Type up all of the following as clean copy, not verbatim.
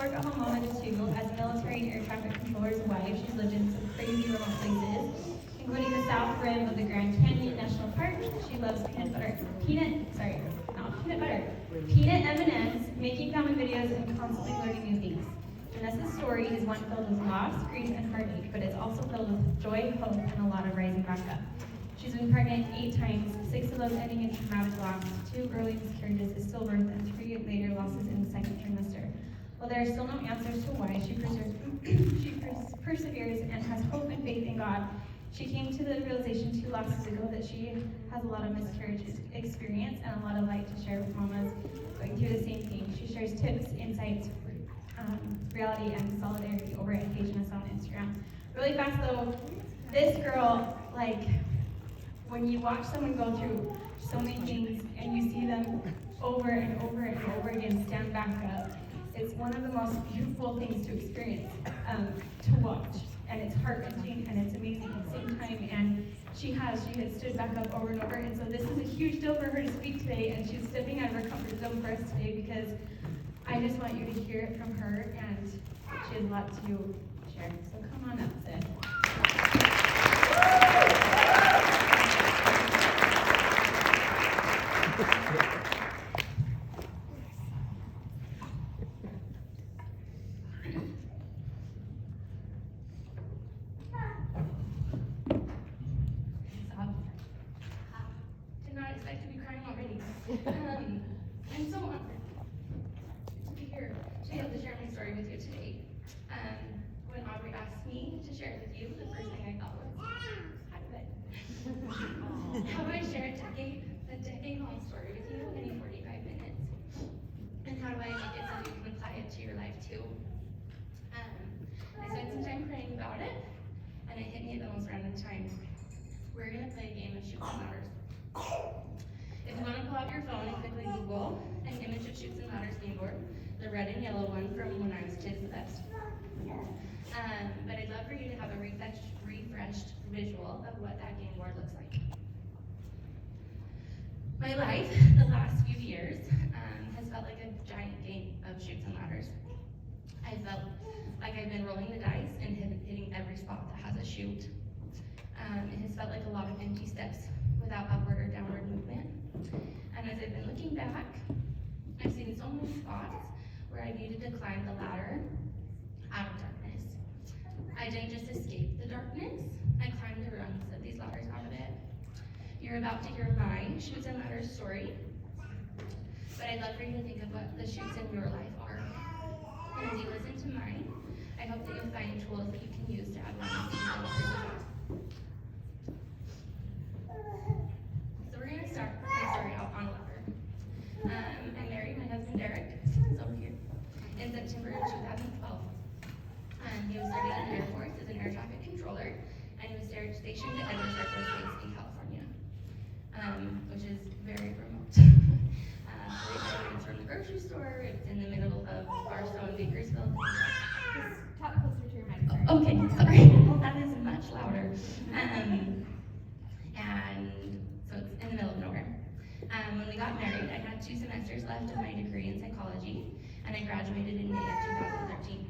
work-at-home mom of two. As a military and air traffic controller's wife, she's lived in some crazy remote places, including the south rim of the Grand Canyon National Park. She loves peanut M&Ms, making family videos, and constantly learning new things. Jenessa's story is one filled with loss, grief, and heartache, but it's also filled with joy, hope, and a lot of rising back up. She's been pregnant 8 times, 6 of those ending in traumatic loss, 2 early miscarriages, a stillbirth, and 3 later losses in the second trimester. While there are still no answers to why, she perseveres and has hope and faith in God. She came to the realization 2 losses ago that she has a lot of miscarriage experience and a lot of light to share with mamas going through the same thing. She shares tips, insights, reality, and solidarity over at Jenessa on Instagram. Really fast though, this girl, like, when you watch someone go through so many things and you see them over and over and over again stand back up, it's one of the most beautiful things to experience, to watch. And it's heart-wrenching and it's amazing at the same time. And she has stood back up over and over. And so this is a huge deal for her to speak today. And she's stepping out of her comfort zone for us today because I just want you to hear it from her. And she has a lot to share. So come on up, sis. I'm so honored to be here to be able to share my story with you today. When Aubrey asked me to share it with you, the first thing I thought was, how do I share a decade-long story with you in 45 minutes? And how do I make it so you can apply it to your life too? I spent some time praying about it, and it hit me at the most random time. We're going to play a game of Shoots and Ladders. If you want to pull out your phone and quickly Google an image of Shoots and Ladders game board, the red and yellow one from when I was a kid, the best. But I'd love for you to have a refreshed visual of what that game board looks like. My life, the last few years, has felt like a giant game of Shoots and Ladders. I felt like I've been rolling the dice and hitting every spot that has a shoot. It has felt like a lot of empty steps without upward or downward movement. And as I've been looking back, I've seen so many spots where I needed to climb the ladder out of darkness. I didn't just escape the darkness, I climbed the rungs of these ladders out of it. You're about to hear my Shoots and Ladders story, but I'd love for you to think of what the shoots in your life are. And as you listen to mine, I hope that you'll find tools that you can use to add running to your life. So we're going to start my story out on a ladder. I married my husband Derek, he's over here, in September of 2012. He was starting in the Air Force as an air traffic controller, and he was stationed at Edwards Air Force Base in California, which is very remote. 45 minutes from the grocery store, it's in the middle of Barstow and Bakersfield. Just talk closer to your mic. Okay, sorry. That is much louder. And so it's in the middle of nowhere. When we got married, I had 2 semesters left of my degree in psychology, and I graduated in May of 2013.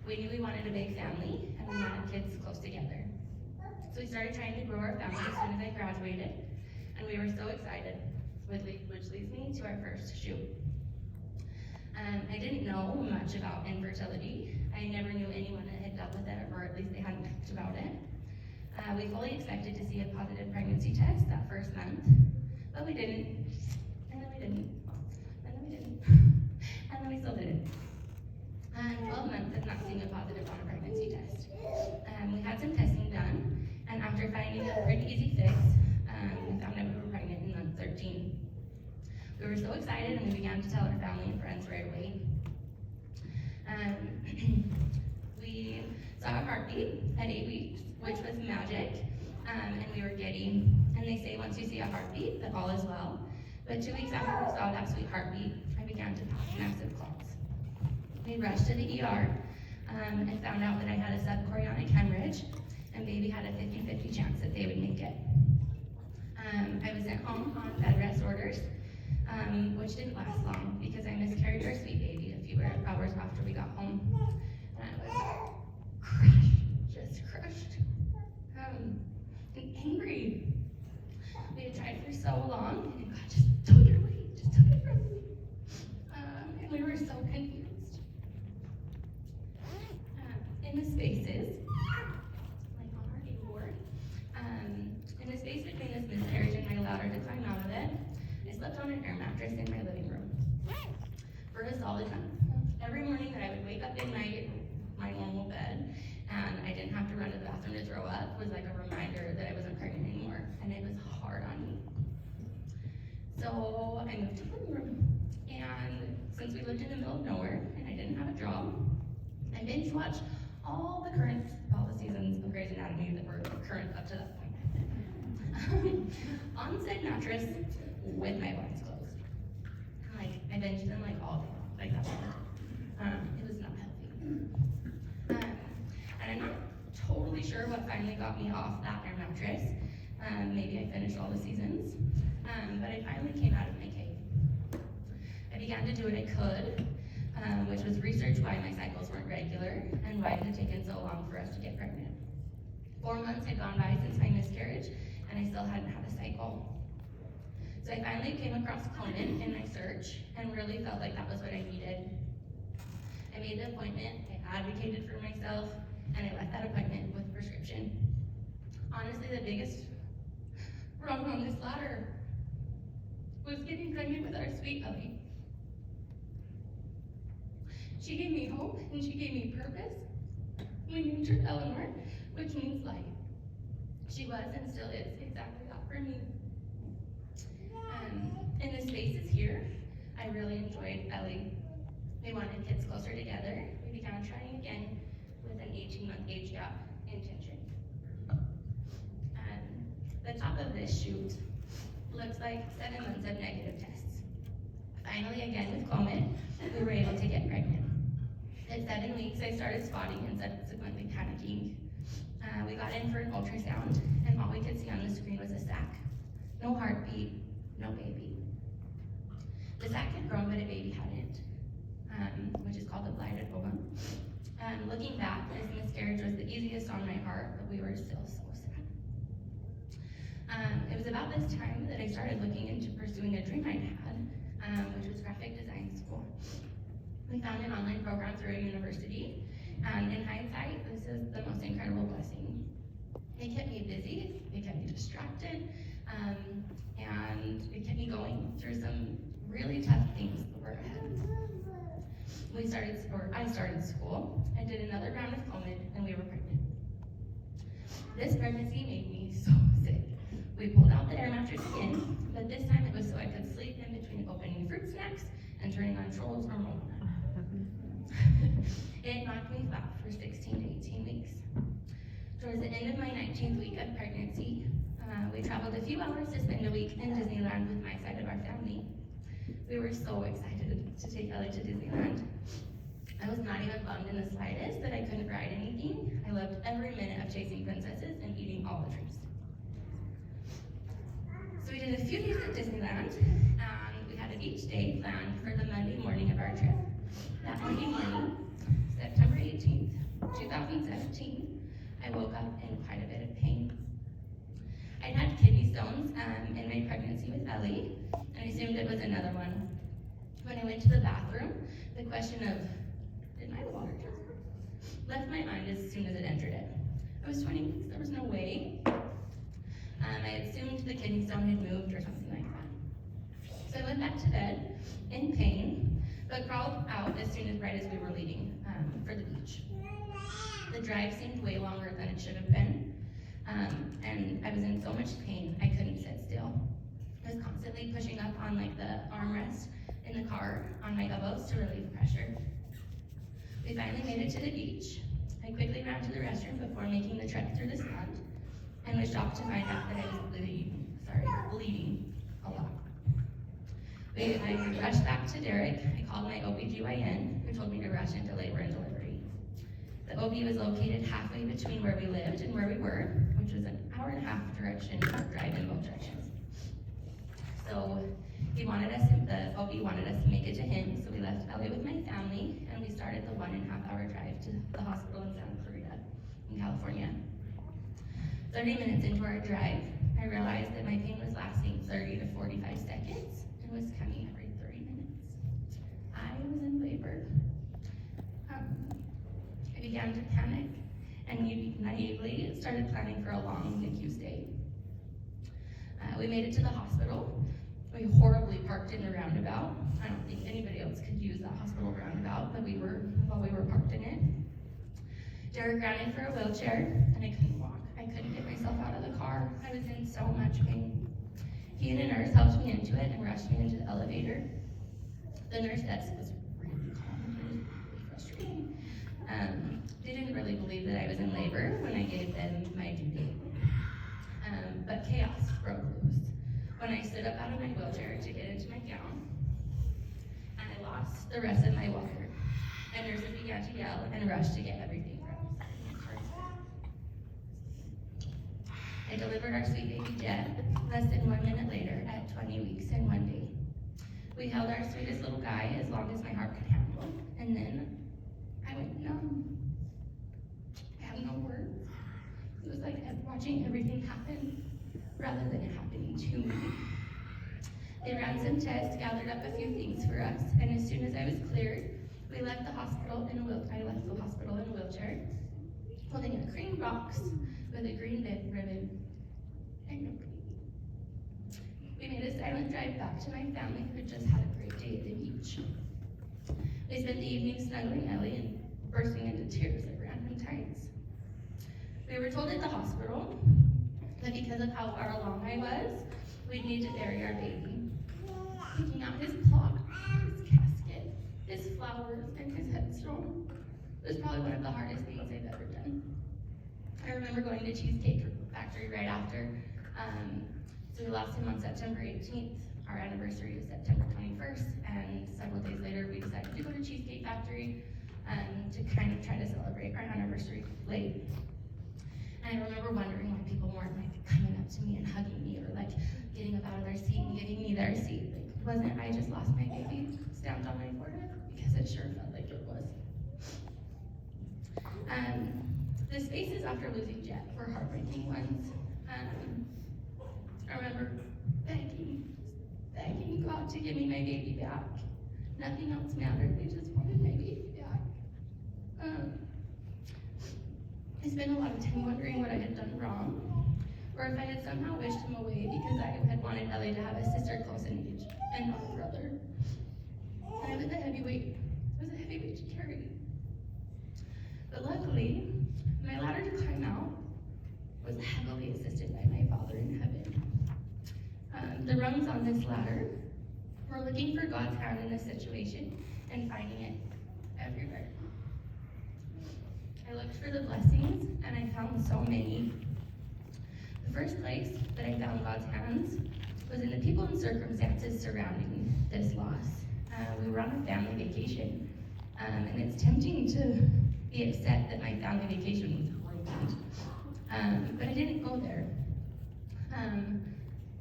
We knew we wanted a big family, and we wanted kids close together. So we started trying to grow our family as soon as I graduated, and we were so excited, which leads me to our first shoot. I didn't know much about infertility. I never knew anyone that had dealt with it, or at least they hadn't talked about it. We fully expected to see a positive pregnancy test that first month, but we didn't, and then we didn't, and then we didn't, and then we still didn't. 12 months of not seeing a positive on a pregnancy test. We had some testing done, and after finding a pretty easy fix, we found out we were pregnant in month 13. We were so excited, and we began to tell our family and friends right away. We saw a heartbeat at 8 weeks, which was magic, and we were giddy. And they say once you see a heartbeat, that all is well. But 2 weeks after we saw that sweet heartbeat, I began to pop massive clots. We rushed to the ER and found out that I had a subchorionic hemorrhage, and baby had a 50-50 chance that they would make it. I was sent home on bed rest orders, which didn't last long because I miscarried our sweet baby to We were so confused. In the spaces, like on our A ward, in the space between this miscarriage and my ladder to climb out of it, I slept on an air mattress in my living room for a solid month. Every morning that I would wake up in my normal bed and I didn't have to run to the bathroom to throw up was like a reminder that I wasn't pregnant anymore, and it was hard on me. So I moved to the living room, and since we lived in the middle of nowhere and I didn't have a job, I binge watched all the seasons of Grey's Anatomy that were current up to that point. On said mattress with my blinds closed. Like, I binged them like all day, like that. It was not healthy. And I'm not totally sure what finally got me off that air mattress. Maybe I finished all the seasons. But I finally came out of my cave. I began to do what I could, which was research why my cycles weren't regular and why it had taken so long for us to get pregnant. 4 months had gone by since my miscarriage, and I still hadn't had a cycle. So I finally came across Conan in my search and really felt like that was what I needed. I made the appointment, I advocated for myself, and I left that appointment with a prescription. Honestly, the biggest rung on this ladder was getting pregnant with our sweet Ellie. She gave me hope and she gave me purpose. We named her Eleanor, which means light. She was and still is exactly that for me. In the spaces here, I really enjoyed Ellie. We wanted kids closer together. We began trying again with an 18-month age gap intention. The top of this shoot looks like 7 months of negative tests. Finally, again with COVID, we were able to get pregnant. At 7 weeks, I started spotting and subsequently panicking. We got in for an ultrasound, and all we could see on the screen was a sac. No heartbeat, no baby. The sac had grown, but a baby hadn't, which is called a blighted ovum. Looking back, this miscarriage was the easiest on my heart, but we were still so sad. It was about this time that I started looking into pursuing a dream I had, which was graphic design school. We found an online program through a university, and in hindsight, this is the most incredible blessing. It kept me busy, it kept me distracted, and it kept me going through some really tough things that were ahead. I started school, I did another round of COVID, and we were pregnant. This pregnancy made me so sick. We pulled out the air mattress again, but this time it was so I could sleep in between opening fruit snacks and turning on Trolls or Mona. It knocked me flat for 16 to 18 weeks. Towards the end of my 19th week of pregnancy, we traveled a few hours to spend a week in Disneyland with my side of our family. We were so excited to take Ellie to Disneyland. I was not even bummed in the slightest that I couldn't ride anything. I loved every minute of chasing princesses and eating all the treats. So we did a few days at Disneyland, and we had a beach day planned for the Monday morning of our trip. That Monday morning, September 18th, 2017, I woke up in quite a bit of pain. I'd had kidney stones in my pregnancy with Ellie, and I assumed it was another one. When I went to the bathroom, the question of, did my water just left my mind as soon as it entered it. I was 20 weeks, there was no way. I assumed the kidney stone had moved or something like that. So I went back to bed in pain, but crawled out right as we were leaving for the beach. The drive seemed way longer than it should have been, and I was in so much pain I couldn't sit still. I was constantly pushing up on like the armrest in the car on my elbows to relieve pressure. We finally made it to the beach. I quickly ran to the restroom before making the trek through the sand, and was shocked to find out that I was bleeding a lot. I rushed back to Derek. I called my OBGYN, who told me to rush into labor and delivery. The OB was located halfway between where we lived and where we were, which was an hour-and-a-half drive in both directions. So the OB wanted us to make it to him, so we left Ellie with my family, and we started the 1.5-hour drive to the hospital in Santa Clarita, in California. 30 minutes into our drive, I realized that my pain was lasting 30 to 45 seconds and was coming every 30 minutes. I was in began to panic and naively started planning for a long NICU stay. We made it to the hospital. We horribly parked in the roundabout. I don't think anybody else could use that hospital roundabout, but while we were parked in it. Derek ran in for a wheelchair, and I couldn't walk. I couldn't get myself out of the car. I was in so much pain. He and a nurse helped me into it and rushed me into the elevator. The nurse desk was really calm. It was really frustrating. They didn't really believe that I was in labor when I gave them my due date. But chaos broke loose when I stood up out of my wheelchair to get into my gown, and I lost the rest of my water. And nurses began to yell and rush to get everything ready. I delivered our sweet baby Jet less than 1 minute later at 20 weeks and 1 day. We held our sweetest little guy as long as my heart could handle, and then I went numb. I have no words. It was like watching everything happen rather than it happening to me. They ran some tests, gathered up a few things for us, and as soon as I was cleared, I left the hospital in a wheelchair, holding a green box with a green ribbon and no baby. We made a silent drive back to my family who had just had a great day at the beach. We spent the evening snuggling Ellie and bursting into tears at random times. We were told at the hospital that because of how far along I was, we'd need to bury our baby. Picking out his clock, his casket, his flowers, and his headstone was probably one of the hardest things I've ever done. I remember going to Cheesecake Factory right after. So we lost him on September 18th. Our anniversary was September 21st, and several days later we decided to go to Cheesecake Factory to kind of try to celebrate our anniversary late. And I remember wondering why people weren't like coming up to me and hugging me or like getting up out of their seat and giving me their seat. Like, wasn't I just lost my baby stamped on my forehead? Because it sure felt like it was. The spaces after losing Jet were heartbreaking ones. I remember begging God to give me my baby back. Nothing else mattered. I just wanted my baby back. I spent a lot of time wondering what I had done wrong, or if I had somehow wished him away because I had wanted Ellie to have a sister close in age and not a brother. And it was a heavy weight. It was a heavy weight to carry. But luckily, my ladder to climb out was heavily assisted by my Father in heaven. The rungs on this ladder were looking for God's hand in this situation and finding it everywhere. I looked for the blessings, and I found so many. The first place that I found God's hands was in the people and circumstances surrounding this loss. We were on a family vacation, and it's tempting to be upset that my family vacation was ruined. But I didn't go there.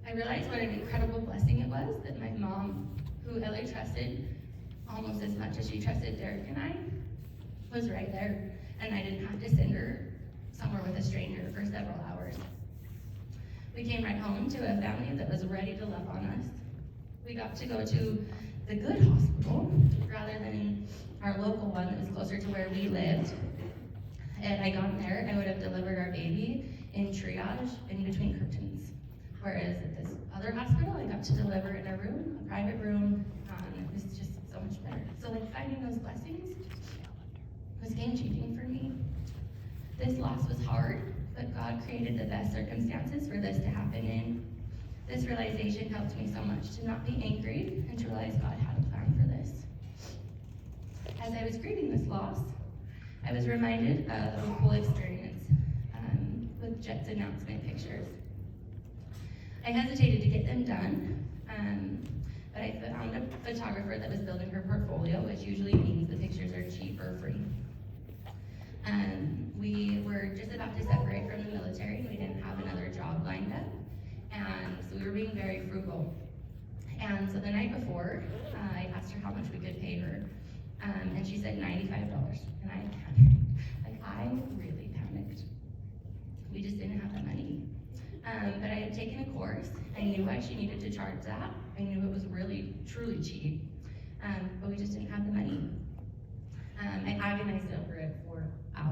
I realized what an incredible blessing it was that my mom, who Ellie trusted almost as much as she trusted Derek and I, was right there, and I didn't have to send her somewhere with a stranger for several hours. We came right home to a family that was ready to love on us. We got to go to the good hospital rather than our local one that was closer to where we lived. Had I gone there, I would have delivered our baby in triage in between curtains. Whereas at this other hospital, I got to deliver in a room, a private room, and it was just so much better. So like finding those blessings was game-changing for me. This loss was hard, but God created the best circumstances for this to happen in. This realization helped me so much to not be angry and to realize God had a plan for this. As I was grieving this loss, I was reminded of a cool experience with Jet's announcement pictures. I hesitated to get them done, but I found a photographer that was building her portfolio, which usually means the pictures are cheap or free. We were just about to separate from the military, and we didn't have another job lined up, and so we were being very frugal. And so the night before, I asked her how much we could pay her, and she said $95, and I panicked. I really panicked. We just didn't have the money. But I had taken a course. I knew why she needed to charge that. I knew it was really, truly cheap, but we just didn't have the money. I agonized over it for hours.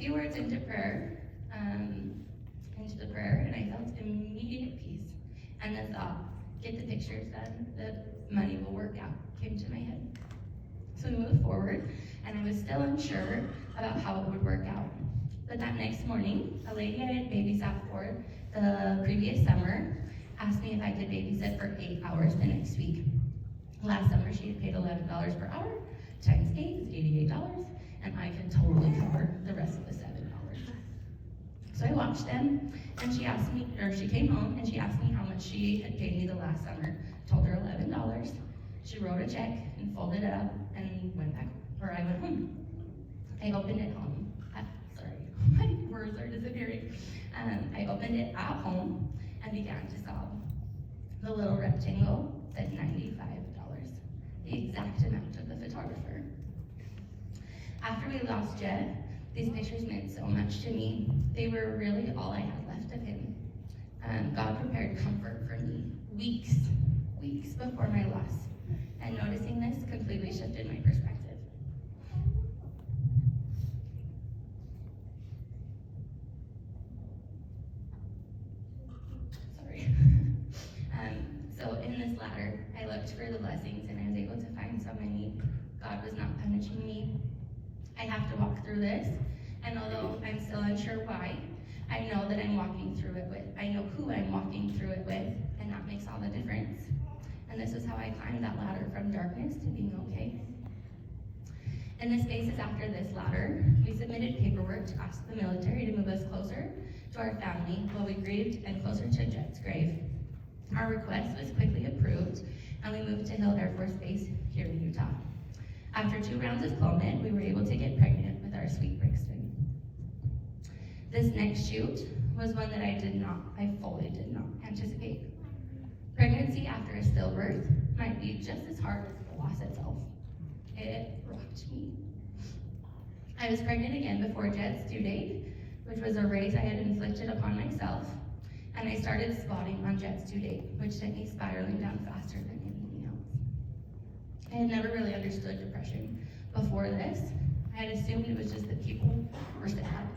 few words into the prayer, and I felt immediate peace. And the thought, get the pictures done, the money will work out, came to my head. So we moved forward, and I was still unsure about how it would work out. But that next morning, a lady I had babysat for the previous summer asked me if I could babysit for 8 hours the next week. Last summer, she had paid $11 per hour, times 8 is $88, and I could totally cover the rest of the $7. So I watched them, and she came home and she asked me how much she had paid me the last summer. Told her $11. She wrote a check and folded it up and went back, or I went home. I opened it home. Sorry, my words are disappearing. I opened it at home and began to sob. The little rectangle said $95, the exact amount of the photographer. After we lost Jed, these pictures meant so much to me. They were really all I had left of him. God prepared comfort for me weeks before my loss. And noticing this completely shifted my perspective. Sorry. So in this ladder, I looked for the blessings and I was able to find so many. God was not punishing me. I have to walk through this, and although I'm still unsure why, I know that I'm walking through it with, I know who I'm walking through it with, and that makes all the difference. And this is how I climbed that ladder from darkness to being okay. In the spaces after this ladder, we submitted paperwork to ask the military to move us closer to our family while we grieved and closer to Jed's grave. Our request was quickly approved, and we moved to Hill Air Force Base here in Utah. After 2 rounds of Clomid, we were able to get pregnant with our sweet Brixton. This next shoot was one that I fully did not anticipate. Pregnancy after a stillbirth might be just as hard as the loss itself. It rocked me. I was pregnant again before Jed's due date, which was a raise I had inflicted upon myself, and I started spotting on Jed's due date, which sent me spiraling down faster than anything else. I had never really understood depression before this. I had assumed it was just that people were sad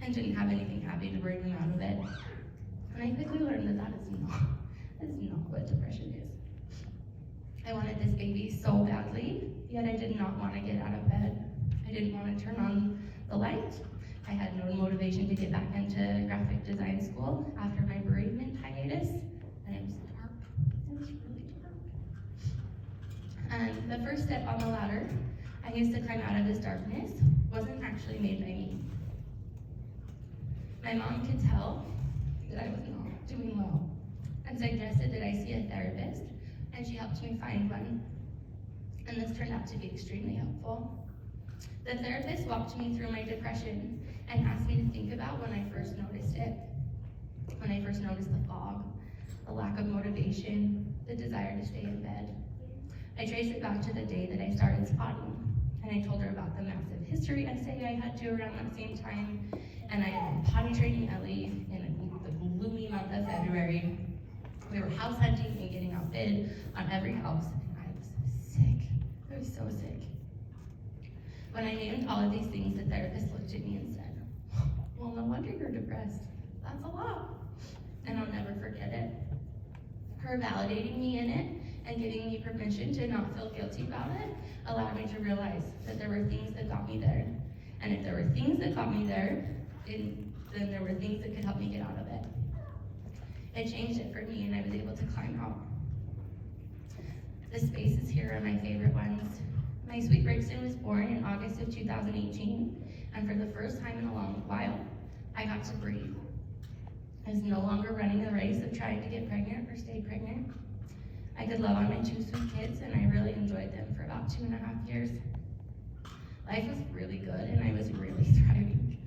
and didn't have anything happy to bring them out of it. And I quickly learned that is not what depression is. I wanted this baby so badly, yet I did not want to get out of bed. I didn't want to turn on the light. I had no motivation to get back into graphic design school after my bereavement hiatus, and it was dark. It was really dark. And the first step on the ladder I used to climb out of this darkness wasn't actually made by me. My mom could tell that I was not doing well and suggested that I see a therapist, and she helped me find one. And this turned out to be extremely helpful. The therapist walked me through my depression and asked me to think about when I first noticed it. When I first noticed the fog, the lack of motivation, the desire to stay in bed. I traced it back to the day that I started spotting, and I told her about the massive history essay I had due around that same time, and I had been potty training Ellie in the gloomy month of February. We were house hunting and getting outbid on every house, and I was sick. I was so sick. When I named all of these things, the therapist looked at me and said, "Well, no wonder you're depressed. That's a lot." And I'll never forget it. Her validating me in it and giving me permission to not feel guilty about it allowed me to realize that there were things that got me there. And if there were things that got me there, then there were things that could help me get out of it. It changed it for me, and I was able to climb out. The spaces here are my favorite ones. My sweet Brixton was born in August of 2018, and for the first time in a long while, I got to breathe. I was no longer running the race of trying to get pregnant or stay pregnant. I could love on my 2 sweet kids, and I really enjoyed them for about 2.5 years. Life was really good, and I was really thriving.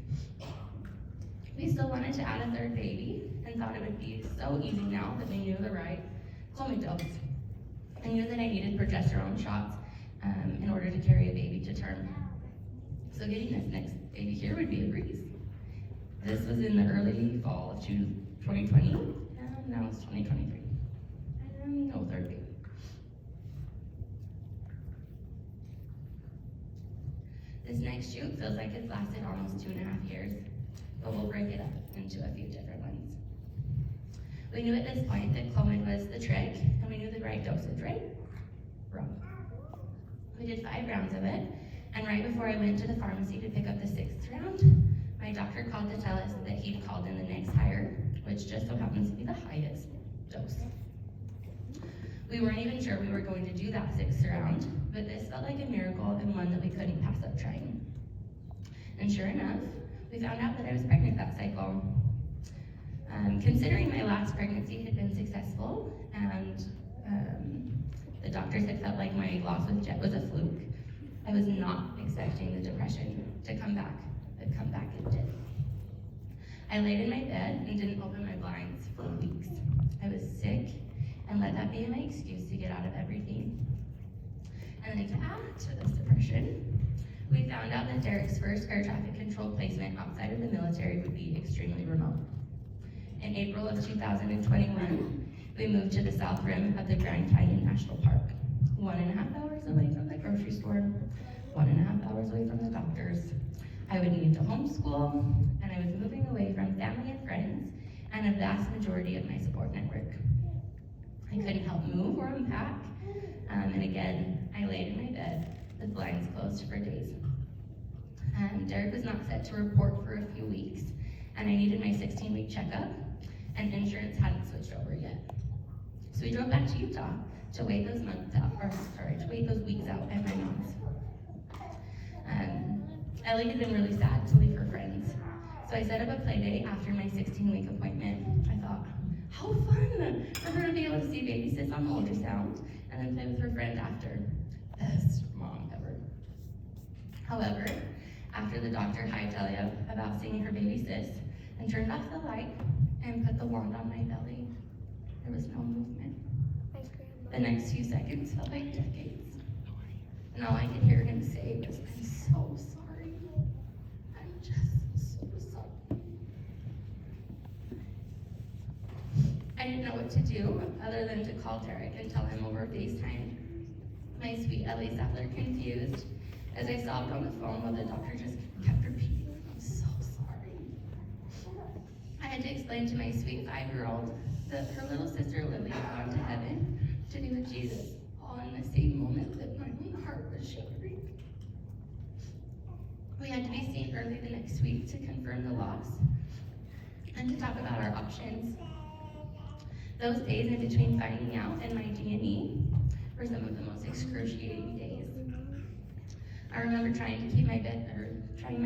We still wanted to add a 3rd baby, and thought it would be so easy now that we knew the right Clomid dose. I knew that I needed progesterone shots in order to carry a baby to term. So getting this next baby here would be a breeze. This was in the early fall of 2020, and now it's 2023. And no 3rd baby. This next next shoot feels like it's lasted almost 2.5 years, but we'll break it up into a few different ones. We knew at this point that Clomid was the trick, and we knew the right dosage, right? Wrong. We did 5 rounds of it, and right before I went to the pharmacy to pick up the 6th round, my doctor called to tell us that he'd called in the next higher, which just so happens to be the highest dose. We weren't even sure we were going to do that 6th round, but this felt like a miracle and one that we couldn't pass up trying. And sure enough, we found out that I was pregnant that cycle. Considering my last pregnancy had been successful and the doctors had felt like my loss with Jet was a fluke, I was not expecting the depression to come back, but come back it did. I laid in my bed and didn't open my blinds for weeks. I was sick, and let that be my excuse to get out of everything. And then to add to this depression, we found out that Derek's first air traffic control placement outside of the military would be extremely remote. In April of 2021, we moved to the south rim of the Grand Canyon National Park, 1.5 hours away from the grocery store, 1.5 hours away from the doctors. I would need to homeschool, and I was moving away from family and friends, and a vast majority of my support network. I couldn't help move or unpack, and again, I laid in my bed with blinds closed for days. Derek was not set to report for a few weeks, and I needed my 16-week checkup, and insurance hadn't switched over yet. So we drove back to Utah to wait those weeks out at my mom's. Ellie had been really sad to leave her friends, so I set up a play date after my 16-week appointment. I thought, how fun for her to be able to see baby sis on the ultrasound and then play with her friend after. Best mom ever. However, after the doctor hightailed you about seeing her baby sis and turned off the light and put the wand on my belly, there was no movement. The next few seconds felt like decades. And all I could hear him say was, I'm so sorry. I'm just so sorry. I didn't know what to do other than to call Derek and tell him over FaceTime. My sweet Ellie sat there confused as I sobbed on the phone while the doctor just kept repeating, I'm so sorry. I had to explain to my sweet 5-year-old that her little sister Lily had gone to heaven to be with Jesus, all in the same moment that my own heart was shattering. We had to be seen early the next week to confirm the loss and to talk about our options. Those days in between finding out and my D&E were some of the most excruciating days. I remember trying my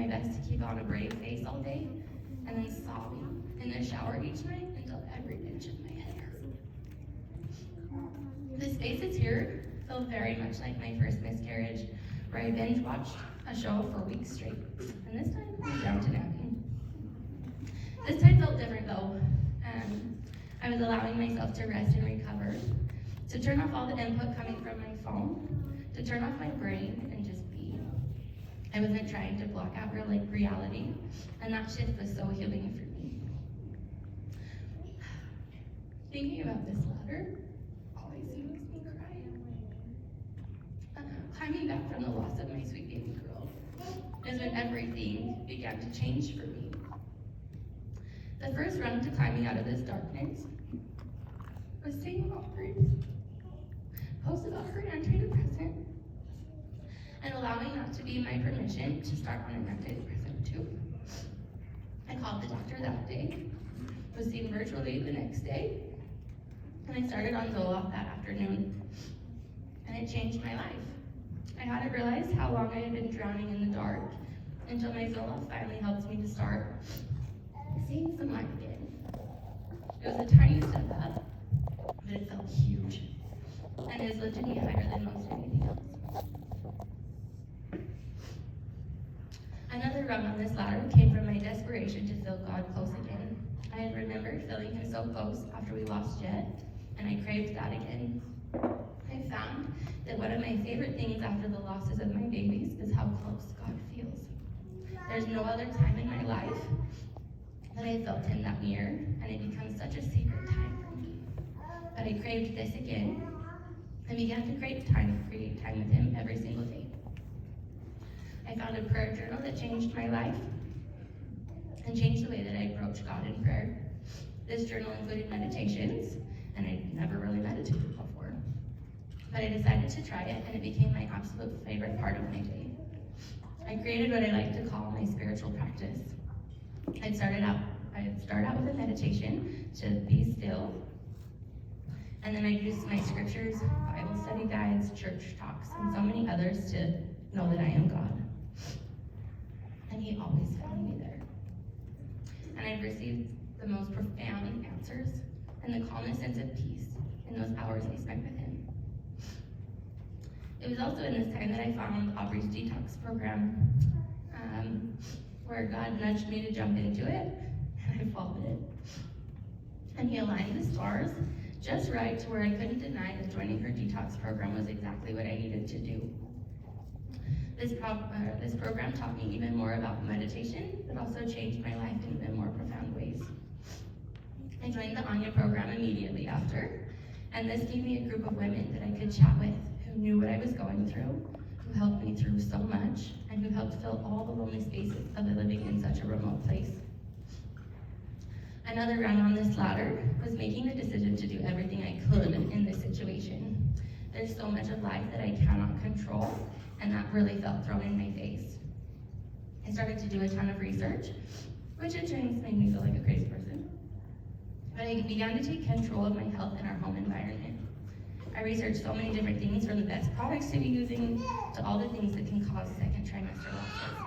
best to keep on a brave face all day, and then sobbing in the shower each night until every inch of my head hurt. The spaces here felt very much like my first miscarriage, where I binge watched a show for weeks straight, and this time I was down to napping. This time felt different though. I was allowing myself to rest and recover, to turn off all the input coming from my phone, to turn off my brain and just be. I wasn't trying to block out reality, and that shift was so healing for me. Thinking about this ladder always makes me cry. Climbing back from the loss of my sweet baby girl is when everything began to change for me. The first rung to climbing out of this darkness was saying Aubrey's post about her antidepressant and allowing that to be my permission to start on an antidepressant too. I called the doctor that day, was seen virtually the next day, and I started on Zoloft that afternoon, and it changed my life. I hadn't realized how long I had been drowning in the dark until my Zoloft finally helped me to start seeing some light again. It was a tiny step up, but it felt huge, and it has lifted me higher than most anything else. Another rung on this ladder came from my desperation to feel God close again. I had remembered feeling him so close after we lost Jet, and I craved that again. I found that one of my favorite things after the losses of my babies is how close God feels. There's no other time in my life that I felt him that near, and it becomes such a sacred time for me. But I craved this again, and began to create time with him every single day. I I found a prayer journal that changed my life and changed the way that I approach God in prayer. This journal included meditations, and I'd never really meditated before. But I decided to try it, and it became my absolute favorite part of my day. I created what I like to call my spiritual practice. I'd start out with a meditation to be still, and then I'd use my scriptures, Bible study guides, church talks, and so many others to know that I am God. And He always found me there. And I've received the most profound answers and the calmest sense of peace in those hours I spent with Him. It was also in this time that I found Aubrey's detox program, where God nudged me to jump into it, and I followed it. And He aligned the stars just right to where I couldn't deny that joining her detox program was exactly what I needed to do. This program taught me even more about meditation, but also changed my life in even more profound ways. I joined the Anya program immediately after, and this gave me a group of women that I could chat with who knew what I was going through, who helped me through so much, and who helped fill all the lonely spaces of living in such a remote place. Another rung on this ladder was making the decision to do everything I could in this situation. There's so much of life that I cannot control, and that really felt thrown in my face. I started to do a ton of research, which at times made me feel like a crazy person. But I began to take control of my health in our home environment. I researched so many different things, from the best products to be using to all the things that can cause second trimester losses.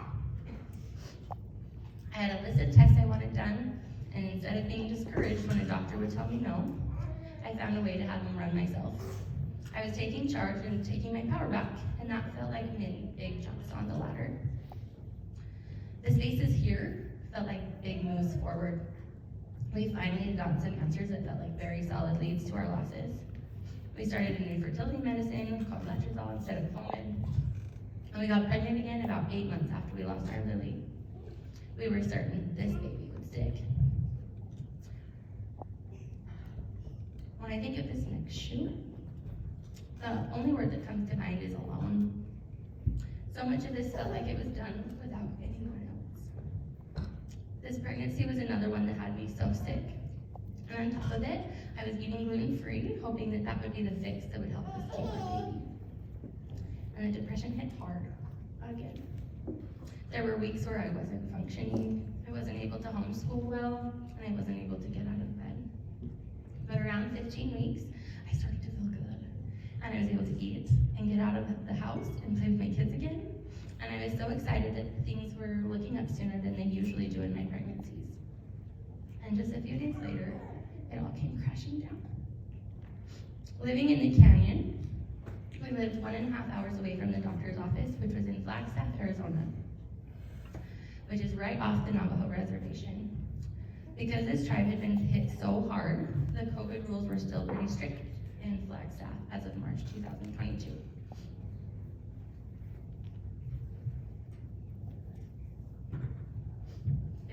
I had a list of tests I wanted done, and instead of being discouraged when a doctor would tell me no, I found a way to have them run myself. I was taking charge and taking my power back, and that felt like many big jumps on the ladder. The spaces here felt like big moves forward. We finally had gotten some answers that felt like very solid leads to our losses. We started a new fertility medicine called letrozole instead of Clomid, and we got pregnant again about 8 months after we lost our Lily. We were certain this baby would stick. When I think of this next shoe, the only word that comes to mind is alone. So much of this felt like it was done without anyone else. This pregnancy was another one that had me so sick. And on top of it, I was eating gluten-free, hoping that that would be the fix that would help us keep our baby. And the depression hit hard, again. There were weeks where I wasn't functioning, I wasn't able to homeschool well, and I wasn't able to get out of bed. But around 15 weeks, I started to feel good. And I was able to eat and get out of the house and play with my kids again. And I was so excited that things were looking up sooner than they usually do in my pregnancies. And just a few days later, it all came crashing down. Living in the canyon, we lived 1.5 hours away from the doctor's office, which was in Flagstaff, Arizona, which is right off the Navajo reservation. Because this tribe had been hit so hard, the COVID rules were still pretty strict in Flagstaff as of March 2022.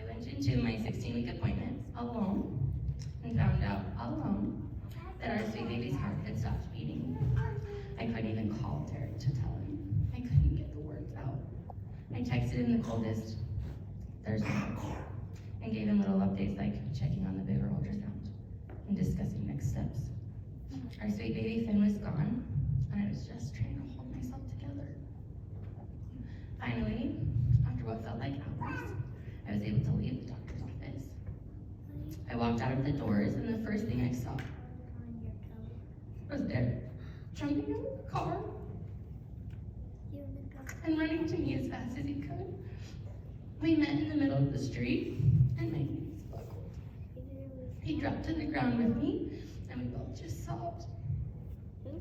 I went into my 16-week appointment alone and found out all alone that our sweet baby's heart had stopped beating. I couldn't even call Derek to tell him. I couldn't get the words out. I texted him the coldest Thursday and gave him little updates like checking on the bigger ultrasound and discussing next steps. Our sweet baby Finn was gone, and I was just trying to hold myself together. Finally, after what felt like hours, I was able to leave the doctor's office. I walked out of the doors, and the first thing I saw was Derek jumping out of the car and running to me as fast as he could. We met in the middle of the street, and my knees buckled. He dropped to the ground with me, and we both just sobbed. Now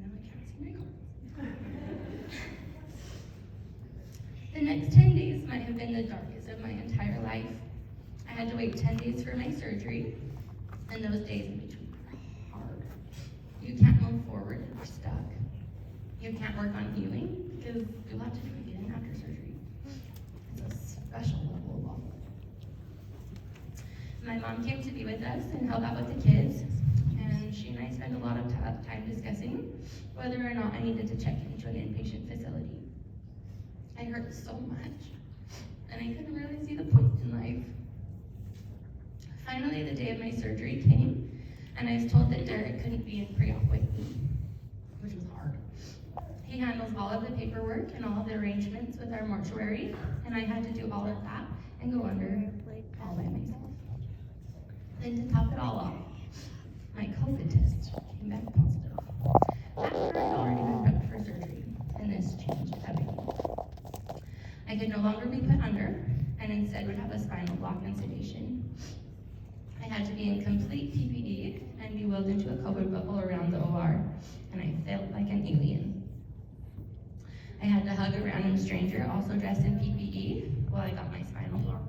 I can't see my cards. The next 10 days might have been the darkest of my entire life. I had to wait 10 days for my surgery, and those days in between were hard. You can't move forward if you're stuck. You can't work on healing because you'll have to do it again after surgery. It's a special level of awful. My mom came to be with us and help out with the kids, and she and I spent a lot of time discussing whether or not I needed to check into an inpatient facility. I hurt so much, and I couldn't really see the point in life. Finally, the day of my surgery came, and I was told that Derek couldn't be in pre-op with me, which was hard. He handles all of the paperwork and all of the arrangements with our mortuary, and I had to do all of that and go under all by myself. Then to top it all off, my COVID test came back positive. After I'd already been prepped for surgery, and this changed everything. I could no longer be put under, and instead would have a spinal block and sedation. I had to be in complete PPE and be wheeled into a COVID bubble around the OR, and I felt like an alien. I had to hug a random stranger, also dressed in PPE, while I got my spinal block.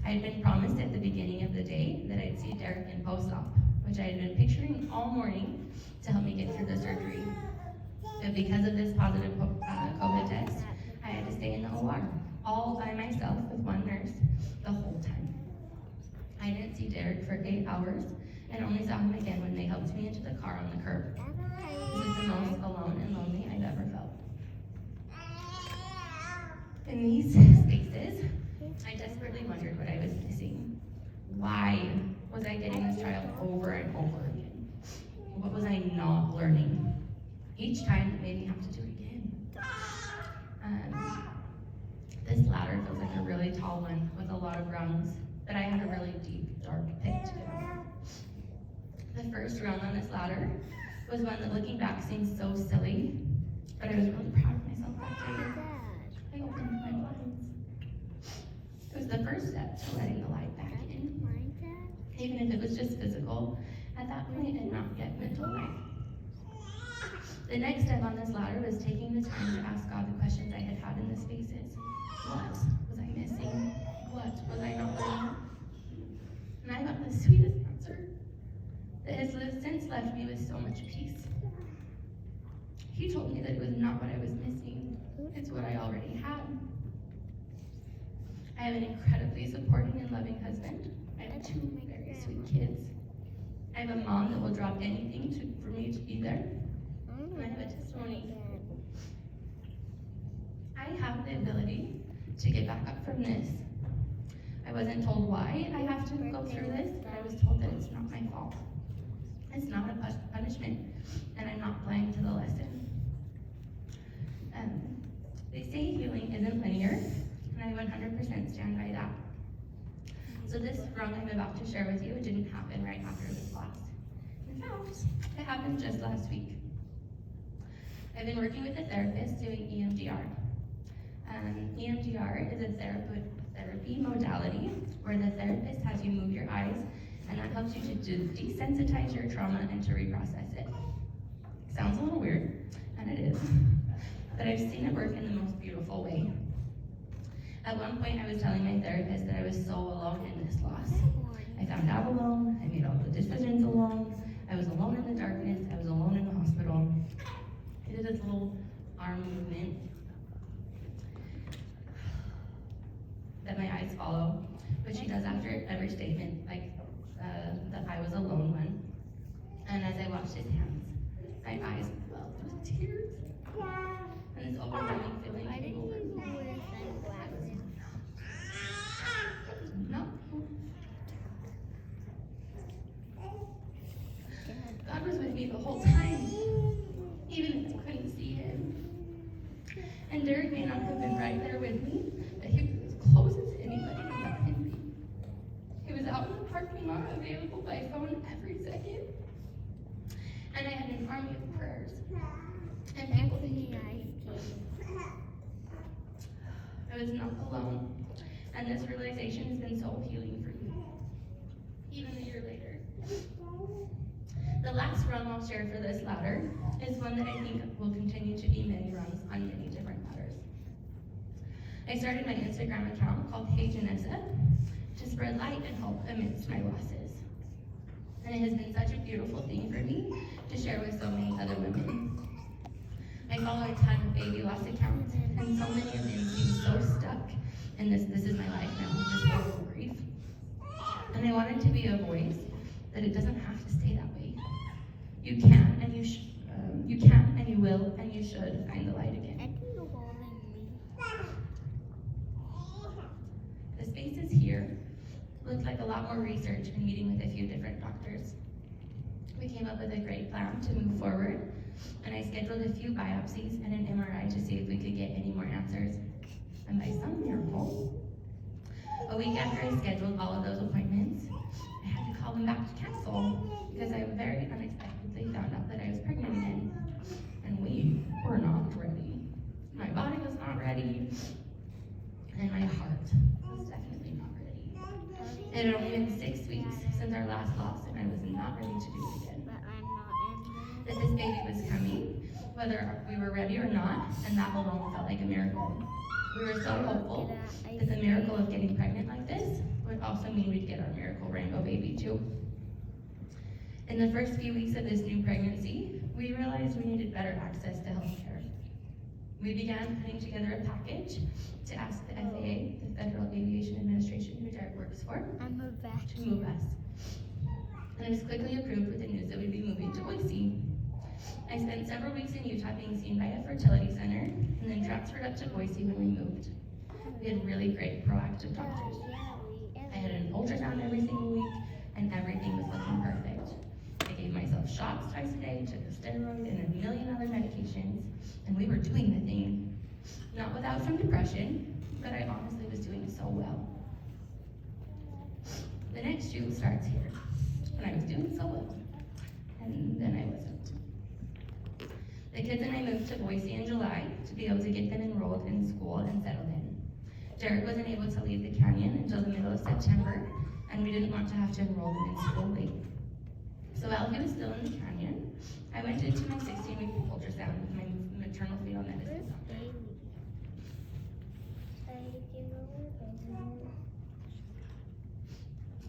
I had been promised at the beginning of the day that I'd see Derek in post-op, which I had been picturing all morning to help me get through the surgery. But because of this positive COVID test, I had to stay in the OR, all by myself with one nurse the whole time. I didn't see Derek for 8 hours and only saw him again when they helped me into the car on the curb. This is the most alone and lonely I've ever felt. In these spaces, I desperately wondered what I was missing. Why was I getting this trial over and over again? What was I not learning? Each time it made me have to do it again. This ladder feels like a really tall one with a lot of rungs, but I had a really deep, dark pit to get on. The first rung on this ladder was one that, looking back, seems so silly, but I was really proud of myself that day. I opened my blinds. It was the first step to letting the light back in, even if it was just physical, at that point, and not yet mental light. The next step on this ladder was taking the time to ask God the questions I had had in the spaces. What was I missing? What was I not learning? And I got the sweetest answer that has since left me with so much peace. He told me that it was not what I was missing, it's what I already had. I have an incredibly supporting and loving husband. I have 2 very sweet kids. I have a mom that will drop anything for me to be there. And I have a testimony. I have the ability to get back up from this. I wasn't told why I have to go through this, but I was told that it's not my fault. It's not a punishment, and I'm not blind to the lesson. They say healing isn't linear, and I 100% stand by that. So this rung I'm about to share with you, it didn't happen right after this loss. In fact, it happened just last week. I've been working with a therapist doing EMDR. EMDR is a therapy modality where the therapist has you move your eyes, and that helps you to desensitize your trauma and to reprocess it. Sounds a little weird, and it is, but I've seen it work in the most beautiful way. At one point, I was telling my therapist that I was so alone in this loss. I found out alone, I made all the decisions alone, I was alone in the darkness, I was alone in the hospital. I did this little arm movement that my eyes follow, which she does after every statement, like that I was a lone one. And as I watched his hands, my eyes filled with tears. And this overwhelming feeling came over me. No. God was with me the whole time, even if I couldn't see him. And Derek may not have been right there with me, but he was as close as anybody that can be. He was out in the parking lot, available by phone every second. And I had an army of prayers. And people thinking of me. I was not alone. And this realization has been so healing for me, even a year later. The last rung I'll share for this ladder is one that I think will continue to be many rungs on many different ladders. I started my Instagram account called Hey Jenessa to spread light and hope amidst my losses. And it has been such a beautiful thing for me to share with so many other women. I follow a ton of baby loss accounts, and so many of them seem so stuck in this is my life now, this horrible grief. And I wanted to be a voice that it doesn't have to stay that way. You can and you can and you will and you should find the light again. The spaces here looked like a lot more research and meeting with a few different doctors. We came up with a great plan to move forward, and I scheduled a few biopsies and an MRI to see if we could get any more answers. And by some miracle, a week after I scheduled all of those appointments, I had to call them back to cancel because I very unexpectedly found out that I was pregnant again. And we were not ready. My body was not ready, and my heart was definitely not ready. It had only been 6 weeks since our last loss, and I was not ready to do it again. That this baby was coming, whether we were ready or not, and that alone felt like a miracle. We were so hopeful that the miracle of getting pregnant like this would also mean we'd get our miracle rainbow baby too. In the first few weeks of this new pregnancy, we realized we needed better access to health care. We began putting together a package to ask the FAA, the Federal Aviation Administration, who Derek works for, to move us. And it was quickly approved with the news that we'd be moving to Boise. I spent several weeks in Utah being seen by a fertility center, and then transferred up to Boise when we moved. We had really great proactive doctors. I had an ultrasound every single week, and everything was looking perfect. I gave myself shots twice a day, took a steroid and a million other medications, and we were doing the thing. Not without some depression, but I honestly was doing so well. The next shoot starts here, and I was doing so well, and then I wasn't. The kids and I moved to Boise in July to be able to get them enrolled in school and settled in. Derek wasn't able to leave the canyon until the middle of September, and we didn't want to have to enroll them in school late. So while he was still in the canyon, I went into my 16-week ultrasound with my maternal fetal medicine doctor.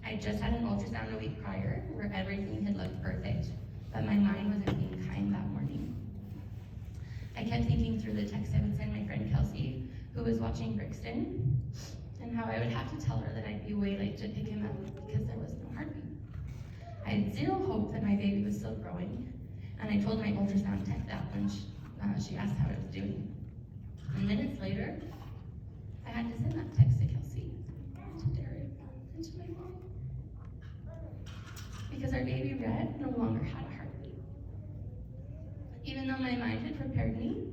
I just had an ultrasound a week prior where everything had looked perfect, but my mind wasn't being kind that morning. I kept thinking through the text I would send my friend Kelsey, who was watching Brixton, and how I would have to tell her that I'd be way late to pick him up because there was no heartbeat. I had zero hope that my baby was still growing, and I told my ultrasound tech that when she asked how I was doing. And minutes later, I had to send that text to Kelsey, to Derek, and to my mom. Because our baby Red no longer had a heartbeat. Even though my mind had prepared me,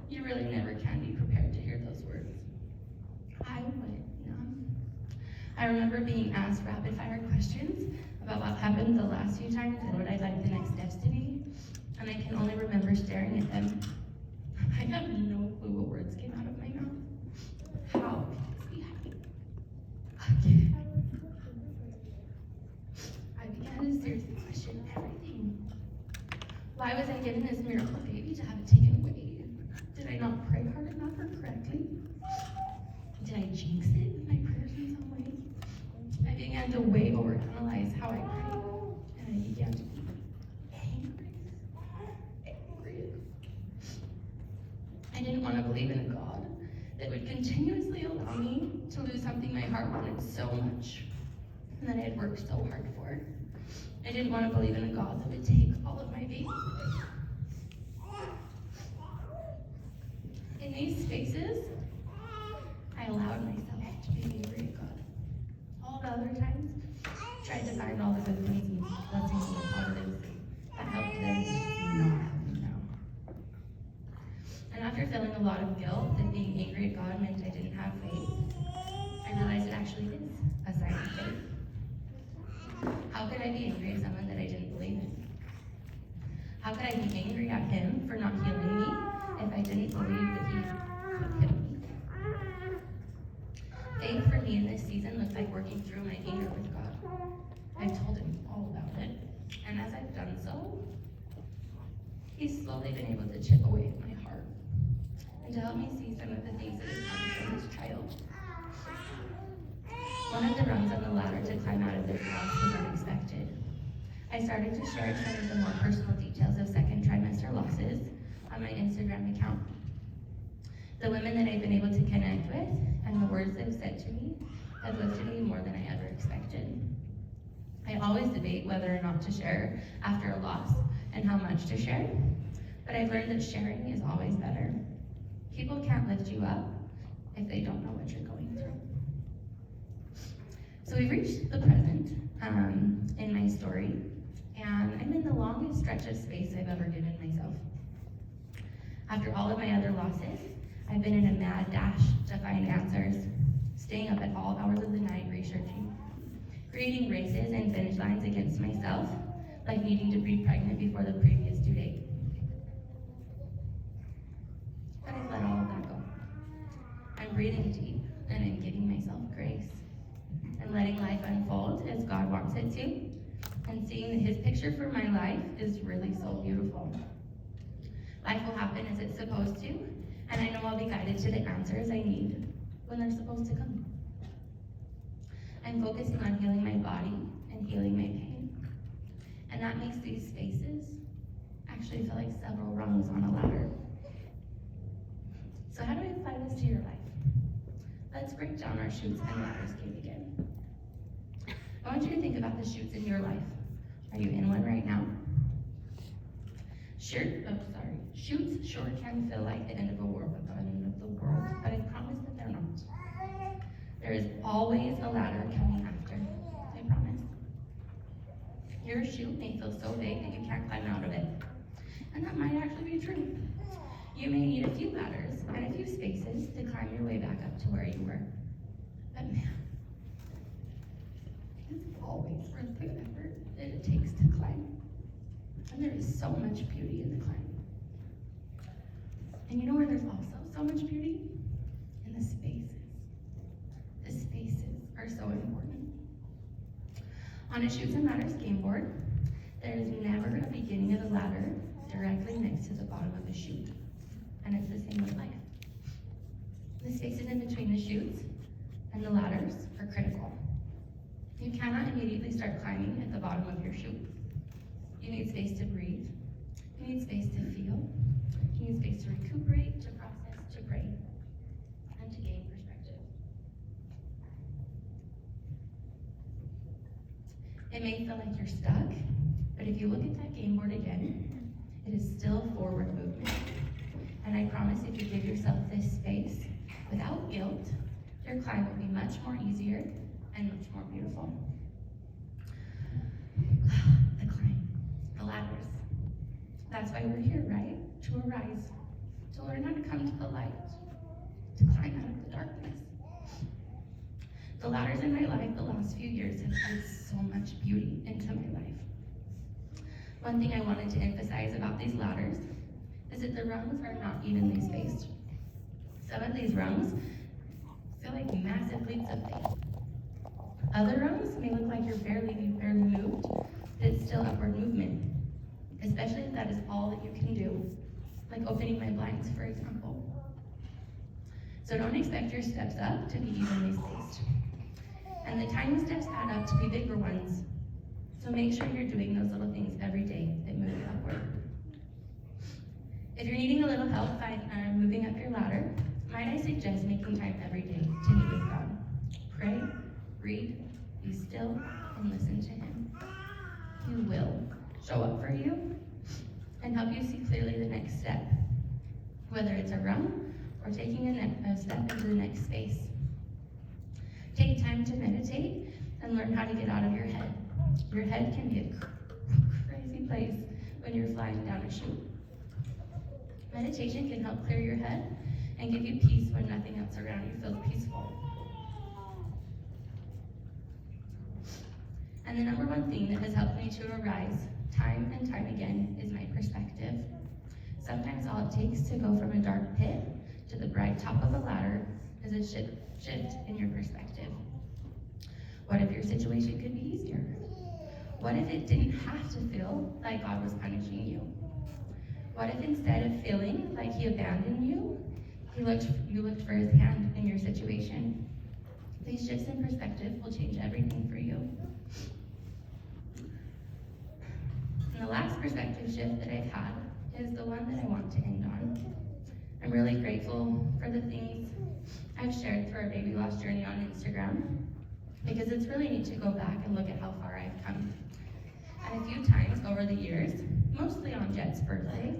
you really never can be prepared to hear those words. I went numb. I remember being asked rapid fire questions about what happened the last few times and what I'd like the next steps to be, and I can only remember staring at them. I have no clue what words came out of my mouth. How could this be happening again? I began to seriously question everything. Why was I given this miracle baby to have it taken away? Did I not pray hard enough or correctly? Did I jinx it with my prayers in some way? I began to way overanalyze how I prayed, and I began to be angry. I didn't want to believe in a God that would continuously allow me to lose something my heart wanted so much, and that I had worked so hard for. I didn't want to believe in a God that would take all of my babies away. In these spaces, I allowed myself to be angry at God. All the other times, I tried to find all the good things and blessings and positives that helped them, not help me now. And after feeling a lot of guilt that being angry at God meant I didn't have faith, I realized it actually is a sign of faith. How could I be angry at someone that I didn't believe in? How could I be angry at him for not healing me if I didn't believe that he could heal me? Faith for me in this season looks like working through my anger with God. I've told him all about it, and as I've done so, he's slowly been able to chip away at my heart and to help me see some of the things that have come from this trial. One of the rungs on the ladder to climb out of this loss was unexpected. I started to share some of the more personal details of second trimester losses on my Instagram account. The women that I've been able to connect with and the words they've said to me have lifted me more than I ever expected. I always debate whether or not to share after a loss and how much to share, but I've learned that sharing is always better. People can't lift you up if they don't know what you're going through. So we've reached the present in my story, and I'm in the longest stretch of space I've ever given myself. After all of my other losses, I've been in a mad dash to find answers, staying up at all hours of the night researching, creating races and finish lines against myself, like needing to be pregnant before the previous due date. But I've let all of that go. I'm breathing deep, and I'm giving myself grace, and letting life unfold as God wants it to, and seeing that His picture for my life is really so beautiful. Life will happen as it's supposed to, and I know I'll be guided to the answers I need when they're supposed to come. I'm focusing on healing my body and healing my pain, and that makes these spaces actually feel like several rungs on a ladder. So how do I apply this to your life? Let's break down our chutes and ladders game again. I want you to think about the chutes in your life. Are you in one right now? Chutes sure can feel like the end of the world, but I promise that they're not. There is always a ladder coming after, I promise. Your chute may feel so big that you can't climb out of it, and that might actually be true. You may need a few ladders and a few spaces to climb your way back up to where you were. But man, it's always worth the effort that it takes to climb. And there is so much beauty in the climb. And you know where there's also so much beauty? In the spaces. The spaces are so important. On a chutes and ladders game board, there is never a beginning of the ladder directly next to the bottom of the chute. And it's the same with life. The spaces in between the chutes and the ladders are critical. You cannot immediately start climbing at the bottom of your chute. You need space to breathe. You need space to feel. You need space to recuperate, to process, to pray, and to gain perspective. It may feel like you're stuck, but if you look at that game board again, it is still forward movement. And I promise if you give yourself this space without guilt, your climb will be much more easier and much more beautiful. The climb, the ladders. That's why we're here, right? To arise, to learn how to come to the light, to climb out of the darkness. The ladders in my life the last few years have added so much beauty into my life. One thing I wanted to emphasize about these ladders is that the rungs are not evenly spaced. Some of these rungs feel like massive leaps of faith. Other rungs may look like you've barely moved, but it's still upward movement, especially if that is all that you can do, like opening my blinds, for example. So don't expect your steps up to be evenly spaced. And the tiny steps add up to be bigger ones. So make sure you're doing those little things every day that move you upward. If you're needing a little help moving up your ladder, might I suggest making time every day to meet with God. Pray, read, be still, and listen to Him. He will show up for you and help you see clearly the next step, whether it's a run or taking a step into the next space. Take time to meditate and learn how to get out of your head. Your head can be a crazy place when you're flying down a chute. Meditation can help clear your head and give you peace when nothing else around you feels peaceful. And the number one thing that has helped me to arise time and time again is my perspective. Sometimes all it takes to go from a dark pit to the bright top of a ladder is a shift in your perspective. What if your situation could be easier? What if it didn't have to feel like God was punishing you? What if instead of feeling like He abandoned you, you looked for His hand in your situation? These shifts in perspective will change everything for you. And the last perspective shift that I've had is the one that I want to end on. I'm really grateful for the things I've shared through our baby loss journey on Instagram, because it's really neat to go back and look at how far I've come. And a few times over the years, mostly on Jet's birthday,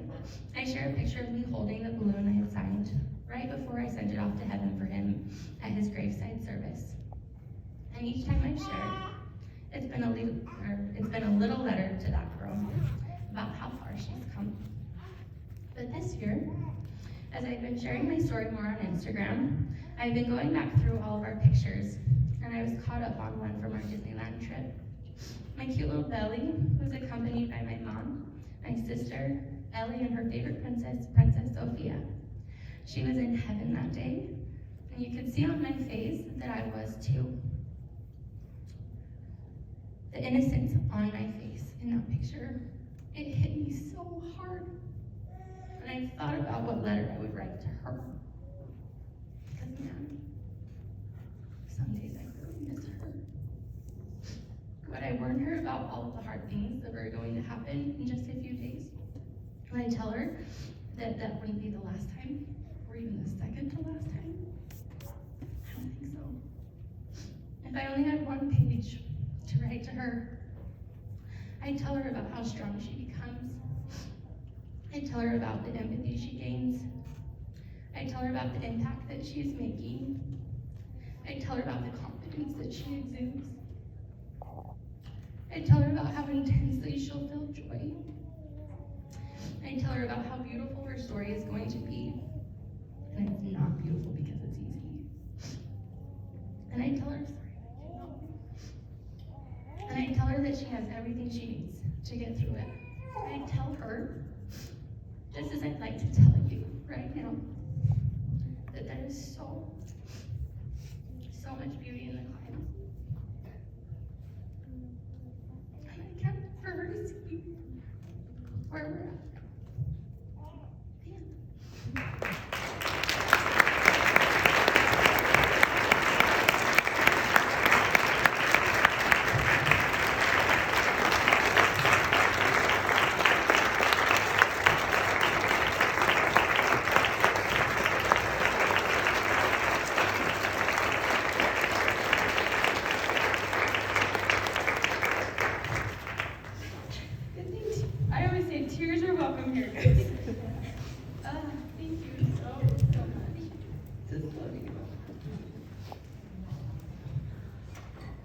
I share a picture of me holding the balloon I had signed right before I sent it off to heaven for him at his graveside service. And each time I've shared, it's been a little letter to that girl about how far she's come. But this year, as I've been sharing my story more on Instagram, I've been going back through all of our pictures, and I was caught up on one from our Disneyland trip. My cute little Belly was accompanied by my mom, my sister, Ellie, and her favorite princess, Princess Sophia. She was in heaven that day, and you could see on my face that I was too. The innocence on my face in that picture, it hit me so hard. And I thought about what letter I would write to her. Because man, some days I really miss her. Would I warn her about all of the hard things that were going to happen in just a few days? Would I tell her that that wouldn't be the last time, or even the second to last time? I don't think so. If I only had one page to write to her, I'd tell her about how strong she becomes. I'd tell her about the empathy she gains. I'd tell her about the impact that she is making. I'd tell her about the confidence that she exudes. I'd tell her about how intensely she'll feel joy. I'd tell her about how beautiful her story is going to be. And it's not beautiful because it's easy. And I'd tell her, and I'd tell her that she has everything she needs to get through it. I'd tell her, just as I'd like to tell you right now, that there is so much beauty in the climb. And I can't wait for her to see where we're at.